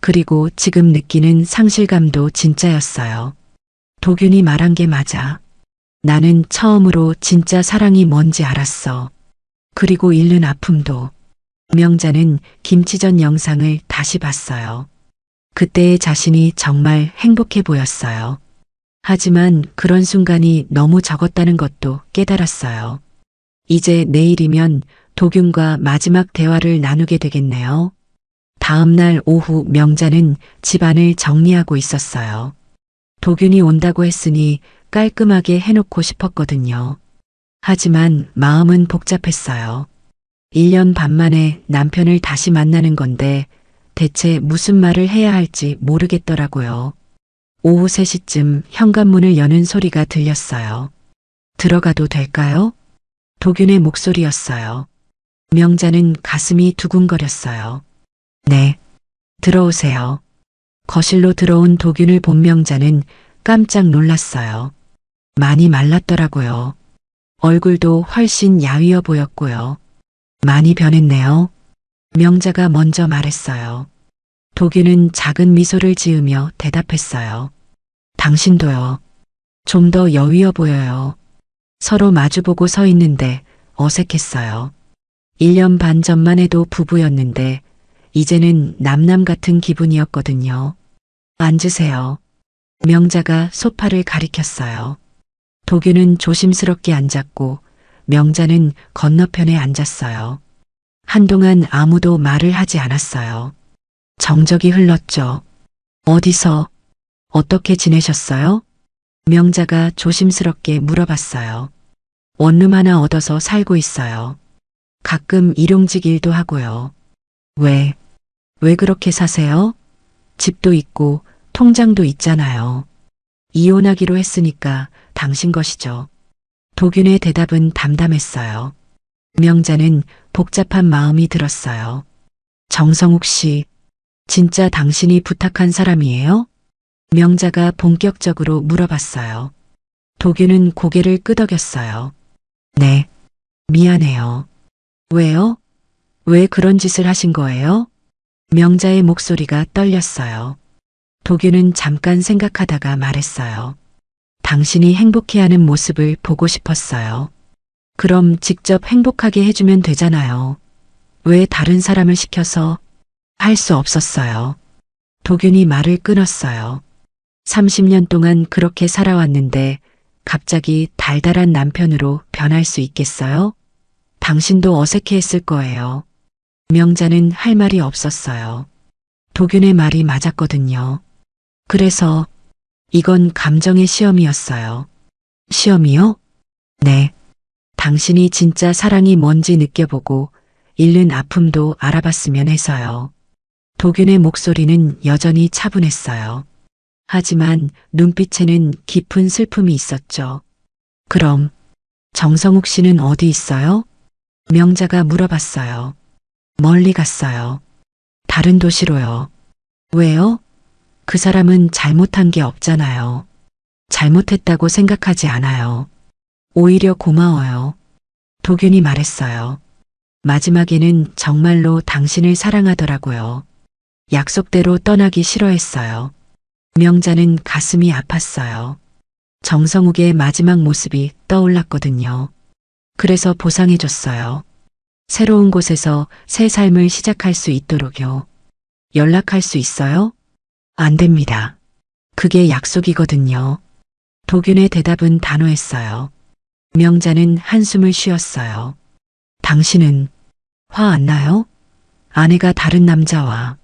그리고 지금 느끼는 상실감도 진짜였어요. 도균이 말한 게 맞아. 나는 처음으로 진짜 사랑이 뭔지 알았어. 그리고 잃는 아픔도. 명자는 김치전 영상을 다시 봤어요. 그때의 자신이 정말 행복해 보였어요. 하지만 그런 순간이 너무 적었다는 것도 깨달았어요. 이제 내일이면 도균과 마지막 대화를 나누게 되겠네요. 다음 날 오후 명자는 집안을 정리하고 있었어요. 도균이 온다고 했으니 깔끔하게 해놓고 싶었거든요. 하지만 마음은 복잡했어요. 1년 반 만에 남편을 다시 만나는 건데 대체 무슨 말을 해야 할지 모르겠더라고요. 오후 3시쯤 현관문을 여는 소리가 들렸어요. 들어가도 될까요? 도균의 목소리였어요. 명자는 가슴이 두근거렸어요. 네, 들어오세요. 거실로 들어온 도균을 본 명자는 깜짝 놀랐어요. 많이 말랐더라고요. 얼굴도 훨씬 야위어 보였고요. 많이 변했네요. 명자가 먼저 말했어요. 도균은 작은 미소를 지으며 대답했어요. 당신도요. 좀 더 여위어 보여요. 서로 마주보고 서 있는데 어색했어요. 1년 반 전만 해도 부부였는데 이제는 남남 같은 기분이었거든요. 앉으세요. 명자가 소파를 가리켰어요. 도규는 조심스럽게 앉았고 명자는 건너편에 앉았어요. 한동안 아무도 말을 하지 않았어요. 정적이 흘렀죠. 어디서, 어떻게 지내셨어요? 명자가 조심스럽게 물어봤어요. 원룸 하나 얻어서 살고 있어요. 가끔 일용직 일도 하고요. 왜 그렇게 사세요? 집도 있고 통장도 있잖아요. 이혼하기로 했으니까 당신 것이죠. 도균의 대답은 담담했어요. 명자는 복잡한 마음이 들었어요. 정성욱 씨, 진짜 당신이 부탁한 사람이에요? 명자가 본격적으로 물어봤어요. 도균은 고개를 끄덕였어요. 네, 미안해요. 왜요? 왜 그런 짓을 하신 거예요? 명자의 목소리가 떨렸어요. 도균은 잠깐 생각하다가 말했어요. 당신이 행복해하는 모습을 보고 싶었어요. 그럼 직접 행복하게 해주면 되잖아요. 왜 다른 사람을 시켜서 할 수 없었어요. 도균이 말을 끊었어요. 30년 동안 그렇게 살아왔는데 갑자기 달달한 남편으로 변할 수 있겠어요? 당신도 어색해했을 거예요. 명자는 할 말이 없었어요. 도균의 말이 맞았거든요. 그래서 이건 감정의 시험이었어요. 시험이요? 네. 당신이 진짜 사랑이 뭔지 느껴보고 잃는 아픔도 알아봤으면 해서요. 도균의 목소리는 여전히 차분했어요. 하지만 눈빛에는 깊은 슬픔이 있었죠. 그럼 정성욱 씨는 어디 있어요? 명자가 물어봤어요. 멀리 갔어요. 다른 도시로요. 왜요? 그 사람은 잘못한 게 없잖아요. 잘못했다고 생각하지 않아요. 오히려 고마워요. 도균이 말했어요. 마지막에는 정말로 당신을 사랑하더라고요. 약속대로 떠나기 싫어했어요. 명자는 가슴이 아팠어요. 정성욱의 마지막 모습이 떠올랐거든요. 그래서 보상해줬어요. 새로운 곳에서 새 삶을 시작할 수 있도록요. 연락할 수 있어요? 안 됩니다. 그게 약속이거든요. 도균의 대답은 단호했어요. 명자는 한숨을 쉬었어요. 당신은 화 안 나요? 아내가 다른 남자와.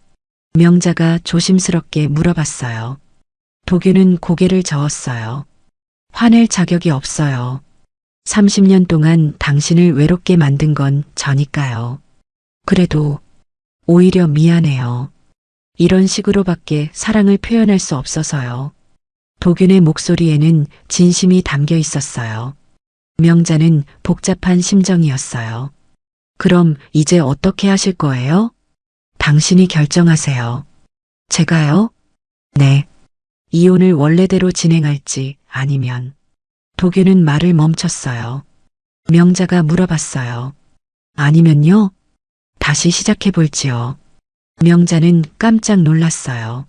명자가 조심스럽게 물어봤어요. 도균은 고개를 저었어요. 화낼 자격이 없어요. 30년 동안 당신을 외롭게 만든 건 저니까요. 그래도 오히려 미안해요. 이런 식으로밖에 사랑을 표현할 수 없어서요. 도균의 목소리에는 진심이 담겨 있었어요. 명자는 복잡한 심정이었어요. 그럼 이제 어떻게 하실 거예요? 당신이 결정하세요. 제가요? 네. 이혼을 원래대로 진행할지 아니면. 도균은 말을 멈췄어요. 명자가 물어봤어요. 아니면요? 다시 시작해볼지요. 명자는 깜짝 놀랐어요.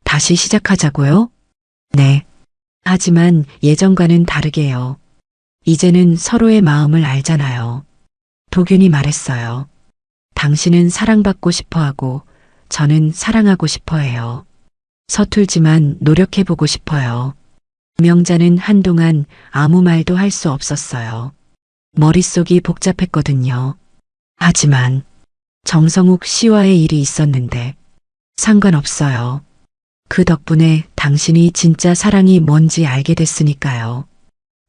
다시 시작하자고요? 네. 하지만 예전과는 다르게요. 이제는 서로의 마음을 알잖아요. 도균이 말했어요. 당신은 사랑받고 싶어 하고 저는 사랑하고 싶어 해요. 서툴지만 노력해보고 싶어요. 명자는 한동안 아무 말도 할 수 없었어요. 머릿속이 복잡했거든요. 하지만 정성욱 씨와의 일이 있었는데 상관없어요. 그 덕분에 당신이 진짜 사랑이 뭔지 알게 됐으니까요.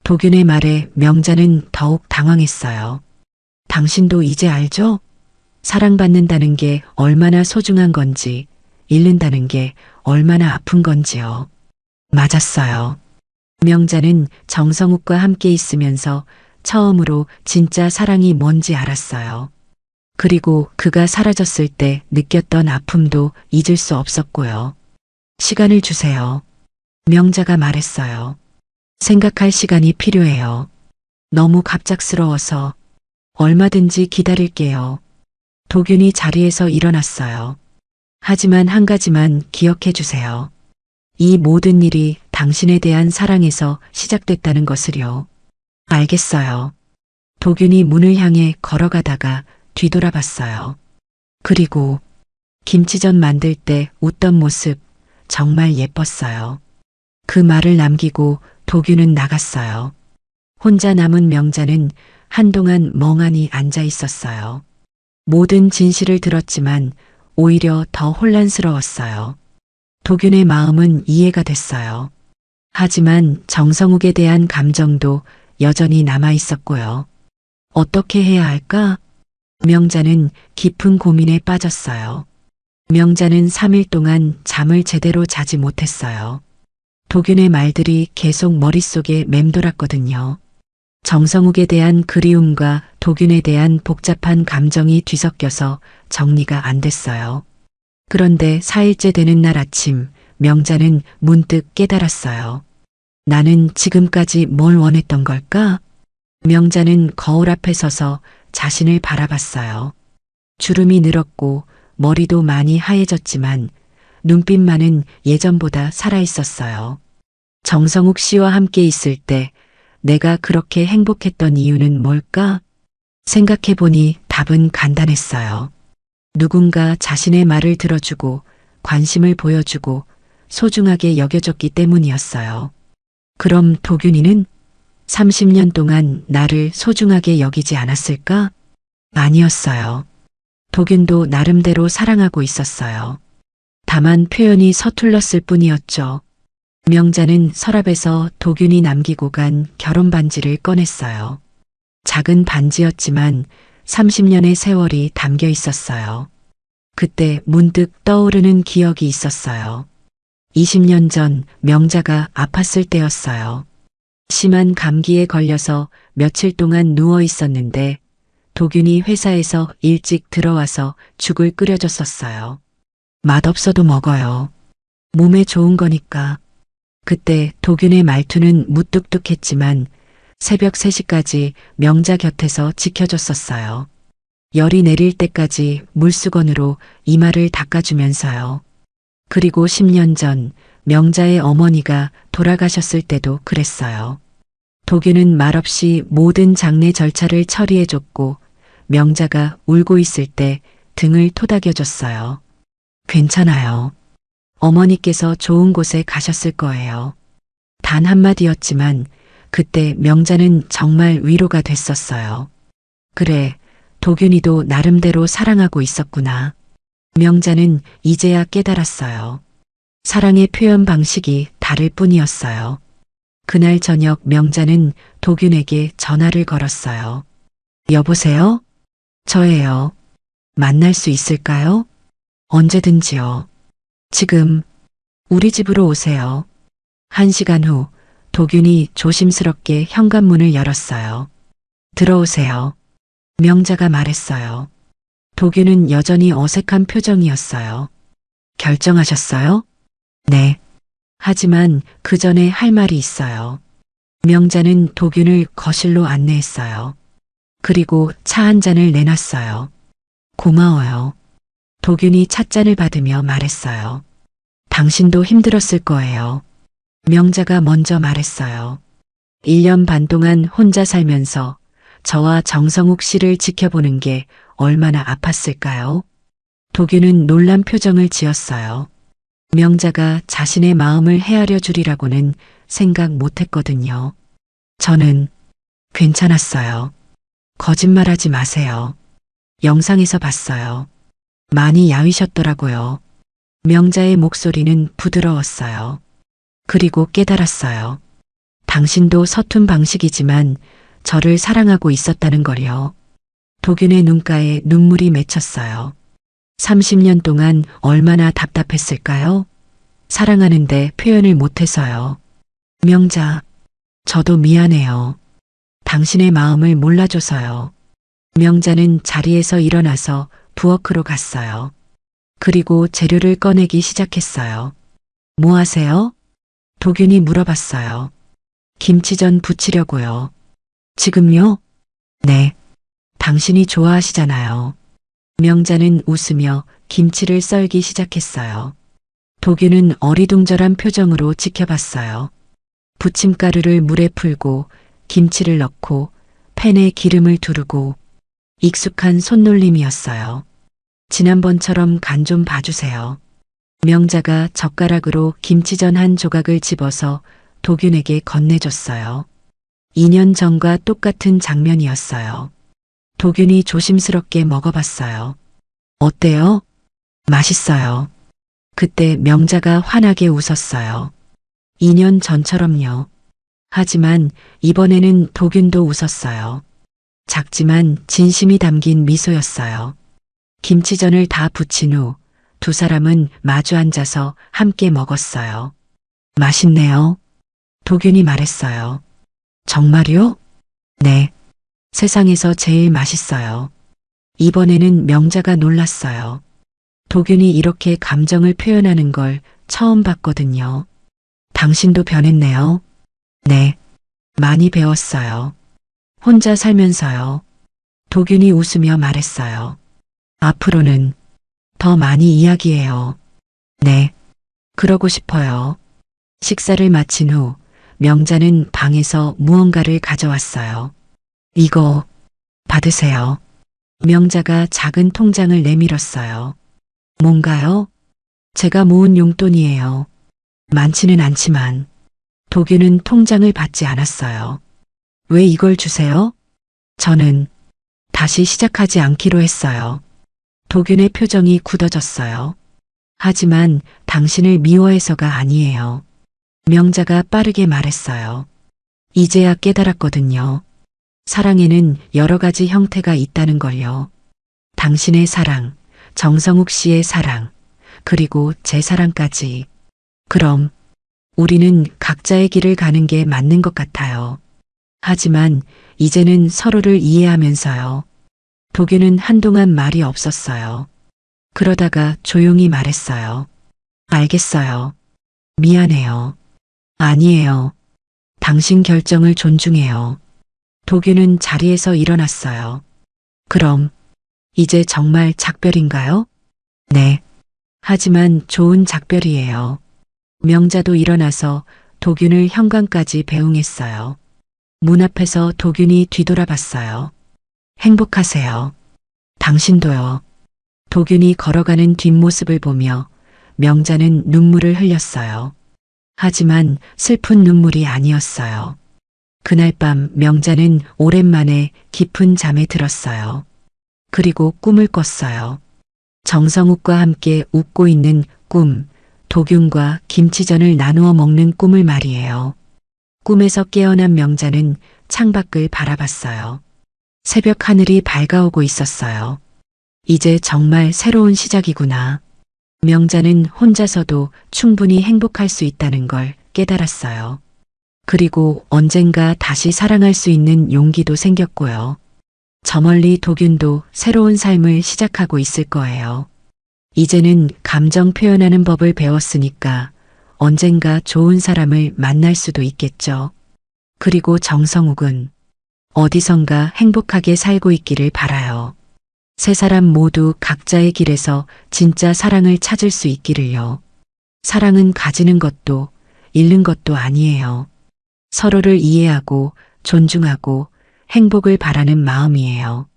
도균의 말에 명자는 더욱 당황했어요. 당신도 이제 알죠? 사랑받는다는 게 얼마나 소중한 건지, 잃는다는 게 얼마나 아픈 건지요. 맞았어요. 명자는 정성욱과 함께 있으면서 처음으로 진짜 사랑이 뭔지 알았어요. 그리고 그가 사라졌을 때 느꼈던 아픔도 잊을 수 없었고요. 시간을 주세요. 명자가 말했어요. 생각할 시간이 필요해요. 너무 갑작스러워서 얼마든지 기다릴게요. 도균이 자리에서 일어났어요. 하지만 한 가지만 기억해 주세요. 이 모든 일이 당신에 대한 사랑에서 시작됐다는 것을요. 알겠어요. 도균이 문을 향해 걸어가다가 뒤돌아봤어요. 그리고 김치전 만들 때 웃던 모습 정말 예뻤어요. 그 말을 남기고 도균은 나갔어요. 혼자 남은 명자는 한동안 멍하니 앉아 있었어요. 모든 진실을 들었지만 오히려 더 혼란스러웠어요. 도균의 마음은 이해가 됐어요. 하지만 정성욱에 대한 감정도 여전히 남아 있었고요. 어떻게 해야 할까? 명자는 깊은 고민에 빠졌어요. 명자는 3일 동안 잠을 제대로 자지 못했어요. 도균의 말들이 계속 머릿속에 맴돌았거든요. 정성욱에 대한 그리움과 도균에 대한 복잡한 감정이 뒤섞여서 정리가 안 됐어요. 그런데 4일째 되는 날 아침, 명자는 문득 깨달았어요. 나는 지금까지 뭘 원했던 걸까? 명자는 거울 앞에 서서 자신을 바라봤어요. 주름이 늘었고 머리도 많이 하얘졌지만 눈빛만은 예전보다 살아있었어요. 정성욱 씨와 함께 있을 때 내가 그렇게 행복했던 이유는 뭘까? 생각해보니 답은 간단했어요. 누군가 자신의 말을 들어주고 관심을 보여주고 소중하게 여겨줬기 때문이었어요. 그럼 도균이는 30년 동안 나를 소중하게 여기지 않았을까? 아니었어요. 도균도 나름대로 사랑하고 있었어요. 다만 표현이 서툴렀을 뿐이었죠. 명자는 서랍에서 도균이 남기고 간 결혼 반지를 꺼냈어요. 작은 반지였지만 30년의 세월이 담겨 있었어요. 그때 문득 떠오르는 기억이 있었어요. 20년 전 명자가 아팠을 때였어요. 심한 감기에 걸려서 며칠 동안 누워 있었는데 도균이 회사에서 일찍 들어와서 죽을 끓여줬었어요. 맛없어도 먹어요. 몸에 좋은 거니까. 그때 도균의 말투는 무뚝뚝했지만 새벽 3시까지 명자 곁에서 지켜줬었어요. 열이 내릴 때까지 물수건으로 이마를 닦아주면서요. 그리고 10년 전 명자의 어머니가 돌아가셨을 때도 그랬어요. 도균은 말없이 모든 장례 절차를 처리해줬고 명자가 울고 있을 때 등을 토닥여줬어요. 괜찮아요. 어머니께서 좋은 곳에 가셨을 거예요. 단 한마디였지만 그때 명자는 정말 위로가 됐었어요. 그래, 도균이도 나름대로 사랑하고 있었구나. 명자는 이제야 깨달았어요. 사랑의 표현 방식이 다를 뿐이었어요. 그날 저녁 명자는 도균에게 전화를 걸었어요. 여보세요? 저예요. 만날 수 있을까요? 언제든지요. 지금 우리 집으로 오세요. 1시간 후 도균이 조심스럽게 현관문을 열었어요. 들어오세요. 명자가 말했어요. 도균은 여전히 어색한 표정이었어요. 결정하셨어요? 네. 하지만 그 전에 할 말이 있어요. 명자는 도균을 거실로 안내했어요. 그리고 차 한 잔을 내놨어요. 고마워요. 도균이 찻잔을 받으며 말했어요. 당신도 힘들었을 거예요. 명자가 먼저 말했어요. 1년 반 동안 혼자 살면서 저와 정성욱 씨를 지켜보는 게 얼마나 아팠을까요? 도균은 놀란 표정을 지었어요. 명자가 자신의 마음을 헤아려 주리라고는 생각 못했거든요. 저는 괜찮았어요. 거짓말하지 마세요. 영상에서 봤어요. 많이 야위셨더라고요. 명자의 목소리는 부드러웠어요. 그리고 깨달았어요. 당신도 서툰 방식이지만 저를 사랑하고 있었다는 걸요. 도균의 눈가에 눈물이 맺혔어요. 30년 동안 얼마나 답답했을까요? 사랑하는데 표현을 못해서요. 명자, 저도 미안해요. 당신의 마음을 몰라줘서요. 명자는 자리에서 일어나서 부엌으로 갔어요. 그리고 재료를 꺼내기 시작했어요. 뭐 하세요? 도균이 물어봤어요. 김치전 부치려고요. 지금요? 네. 당신이 좋아하시잖아요. 명자는 웃으며 김치를 썰기 시작했어요. 도균은 어리둥절한 표정으로 지켜봤어요. 부침가루를 물에 풀고 김치를 넣고 팬에 기름을 두르고 익숙한 손놀림이었어요. 지난번처럼 간 좀 봐주세요. 명자가 젓가락으로 김치전 한 조각을 집어서 도균에게 건네줬어요. 2년 전과 똑같은 장면이었어요. 도균이 조심스럽게 먹어봤어요. 어때요? 맛있어요. 그때 명자가 환하게 웃었어요. 2년 전처럼요. 하지만 이번에는 도균도 웃었어요. 작지만 진심이 담긴 미소였어요. 김치전을 다 부친 후 두 사람은 마주 앉아서 함께 먹었어요. 맛있네요. 도균이 말했어요. 정말요? 네. 세상에서 제일 맛있어요. 이번에는 명자가 놀랐어요. 도균이 이렇게 감정을 표현하는 걸 처음 봤거든요. 당신도 변했네요. 네. 많이 배웠어요. 혼자 살면서요. 도균이 웃으며 말했어요. 앞으로는 더 많이 이야기해요. 네. 그러고 싶어요. 식사를 마친 후 명자는 방에서 무언가를 가져왔어요. 이거 받으세요. 명자가 작은 통장을 내밀었어요. 뭔가요? 제가 모은 용돈이에요. 많지는 않지만 도균은 통장을 받지 않았어요. 왜 이걸 주세요? 저는 다시 시작하지 않기로 했어요. 도균의 표정이 굳어졌어요. 하지만 당신을 미워해서가 아니에요. 명자가 빠르게 말했어요. 이제야 깨달았거든요. 사랑에는 여러 가지 형태가 있다는 걸요. 당신의 사랑, 정성욱 씨의 사랑, 그리고 제 사랑까지. 그럼 우리는 각자의 길을 가는 게 맞는 것 같아요. 하지만 이제는 서로를 이해하면서요. 도균은 한동안 말이 없었어요. 그러다가 조용히 말했어요. 알겠어요. 미안해요. 아니에요. 당신 결정을 존중해요. 도균은 자리에서 일어났어요. 그럼 이제 정말 작별인가요? 네. 하지만 좋은 작별이에요. 명자도 일어나서 도균을 현관까지 배웅했어요. 문 앞에서 도균이 뒤돌아봤어요. 행복하세요. 당신도요. 도균이 걸어가는 뒷모습을 보며 명자는 눈물을 흘렸어요. 하지만 슬픈 눈물이 아니었어요. 그날 밤 명자는 오랜만에 깊은 잠에 들었어요. 그리고 꿈을 꿨어요. 정성욱과 함께 웃고 있는 꿈, 도균과 김치전을 나누어 먹는 꿈을 말이에요. 꿈에서 깨어난 명자는 창밖을 바라봤어요. 새벽 하늘이 밝아오고 있었어요. 이제 정말 새로운 시작이구나. 명자는 혼자서도 충분히 행복할 수 있다는 걸 깨달았어요. 그리고 언젠가 다시 사랑할 수 있는 용기도 생겼고요. 저 멀리 도균도 새로운 삶을 시작하고 있을 거예요. 이제는 감정 표현하는 법을 배웠으니까 언젠가 좋은 사람을 만날 수도 있겠죠. 그리고 정성욱은 어디선가 행복하게 살고 있기를 바라요. 세 사람 모두 각자의 길에서 진짜 사랑을 찾을 수 있기를요. 사랑은 가지는 것도 잃는 것도 아니에요. 서로를 이해하고 존중하고 행복을 바라는 마음이에요.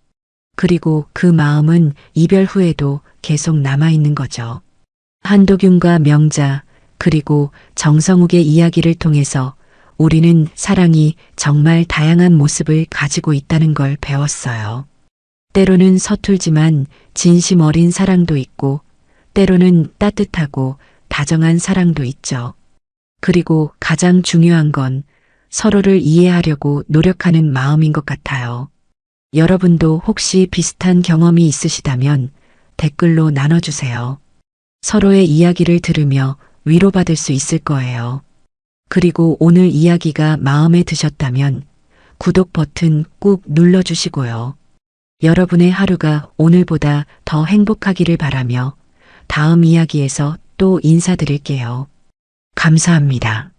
그리고 그 마음은 이별 후에도 계속 남아있는 거죠. 한도균과 명자 그리고 정성욱의 이야기를 통해서 우리는 사랑이 정말 다양한 모습을 가지고 있다는 걸 배웠어요. 때로는 서툴지만 진심 어린 사랑도 있고 때로는 따뜻하고 다정한 사랑도 있죠. 그리고 가장 중요한 건 서로를 이해하려고 노력하는 마음인 것 같아요. 여러분도 혹시 비슷한 경험이 있으시다면 댓글로 나눠주세요. 서로의 이야기를 들으며 위로받을 수 있을 거예요. 그리고 오늘 이야기가 마음에 드셨다면 구독 버튼 꾹 눌러주시고요. 여러분의 하루가 오늘보다 더 행복하기를 바라며 다음 이야기에서 또 인사드릴게요. 감사합니다.